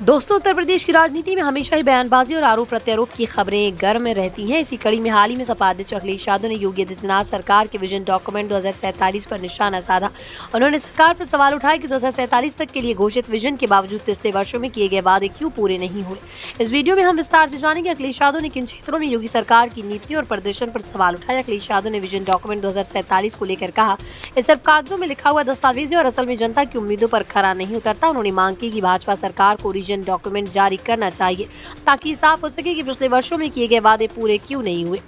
दोस्तों, उत्तर प्रदेश की राजनीति में हमेशा ही बयानबाजी और आरोप प्रत्यारोप की खबरें गर्म रहती हैं। इसी कड़ी में हाल ही में सपा अध्यक्ष अखिलेश यादव ने योगी आदित्यनाथ सरकार के विजन डॉक्यूमेंट 2047 पर निशाना साधा। उन्होंने सरकार पर सवाल उठाया कि 2047 तक के लिए घोषित विजन के बावजूद पिछले वर्षों में किए गए वादे क्यों पूरे नहीं हुए। इस वीडियो में हम विस्तार से जानेंगे अखिलेश यादव ने किन क्षेत्रों में योगी सरकार की नीतियों और प्रदर्शन पर सवाल उठाया। अखिलेश यादव ने विजन डॉक्यूमेंट 2047 को लेकर कहा, ये सिर्फ कागजों में लिखा हुआ दस्तावेज है और असल में जनता की उम्मीदों पर खरा नहीं उतरता। उन्होंने मांग की कि भाजपा सरकार को विजन डॉक्यूमेंट जारी करना चाहिए ताकि साफ हो सके कि पिछले वर्षों में किए गए वादे पूरे क्यों नहीं हुए।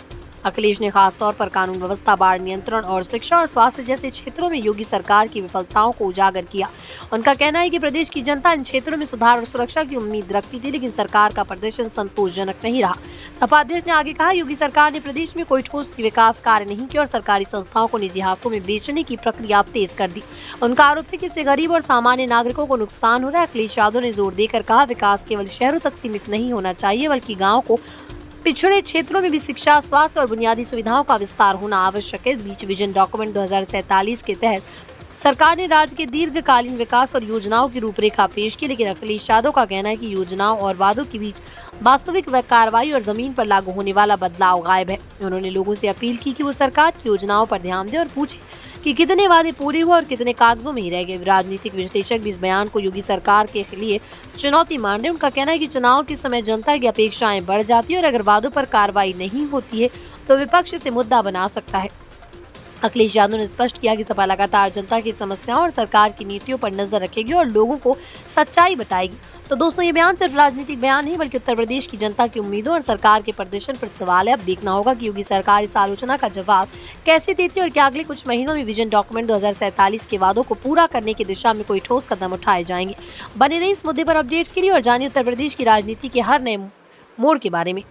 अखिलेश ने खास तौर पर कानून व्यवस्था, बाढ़ नियंत्रण और शिक्षा और स्वास्थ्य जैसे क्षेत्रों में योगी सरकार की विफलताओं को उजागर किया। उनका कहना है कि प्रदेश की जनता इन क्षेत्रों में सुधार और सुरक्षा की उम्मीद रखती थी, लेकिन सरकार का प्रदर्शन संतोषजनक नहीं रहा। सपा अध्यक्ष ने आगे कहा, योगी सरकार ने प्रदेश में कोई ठोस विकास कार्य नहीं किया और सरकारी संस्थाओं को निजी हाथों में बेचने की प्रक्रिया तेज कर दी। उनका आरोप है कि इससे गरीब और सामान्य नागरिकों को नुकसान हो रहा है। अखिलेश यादव ने जोर देकर कहा, विकास केवल शहरों तक सीमित नहीं होना चाहिए, बल्कि गाँव को पिछड़े क्षेत्रों में भी शिक्षा, स्वास्थ्य और बुनियादी सुविधाओं का विस्तार होना आवश्यक है। इस बीच विजन डॉक्यूमेंट 2047 के तहत सरकार ने राज्य के दीर्घकालीन विकास और योजनाओं की रूपरेखा पेश की, लेकिन अखिलेश यादव का कहना है कि योजनाओं और वादों के बीच वास्तविक कार्रवाई और जमीन पर लागू होने वाला बदलाव गायब है। उन्होंने लोगों से अपील की कि वो सरकार की योजनाओं पर ध्यान दें और पूछे कि कितने वादे पूरे हुए और कितने कागजों में ही रह गए। राजनीतिक विश्लेषक भी इस बयान को योगी सरकार के लिए चुनौती मान रहे हैं। उनका कहना है कि चुनाव के समय जनता की अपेक्षाएं बढ़ जाती है और अगर वादों पर कार्रवाई नहीं होती है तो विपक्ष इसे मुद्दा बना सकता है। अखिलेश यादव ने स्पष्ट किया कि सपा लगातार जनता की समस्याओं और सरकार की नीतियों पर नजर रखेगी और लोगों को सच्चाई बताएगी। तो दोस्तों, ये बयान सिर्फ राजनीतिक बयान नहीं बल्कि उत्तर प्रदेश की जनता की उम्मीदों और सरकार के प्रदर्शन पर सवाल है। अब देखना होगा कि योगी सरकार इस आलोचना का जवाब कैसे देती है और क्या अगले कुछ महीनों में विजन डॉक्यूमेंट 2047 के वादों को पूरा करने की दिशा में कोई ठोस कदम उठाए जाएंगे। बने रहिए इस मुद्दे पर अपडेट्स के लिए और जानिए उत्तर प्रदेश की राजनीति के हर नए मोड़ के बारे में।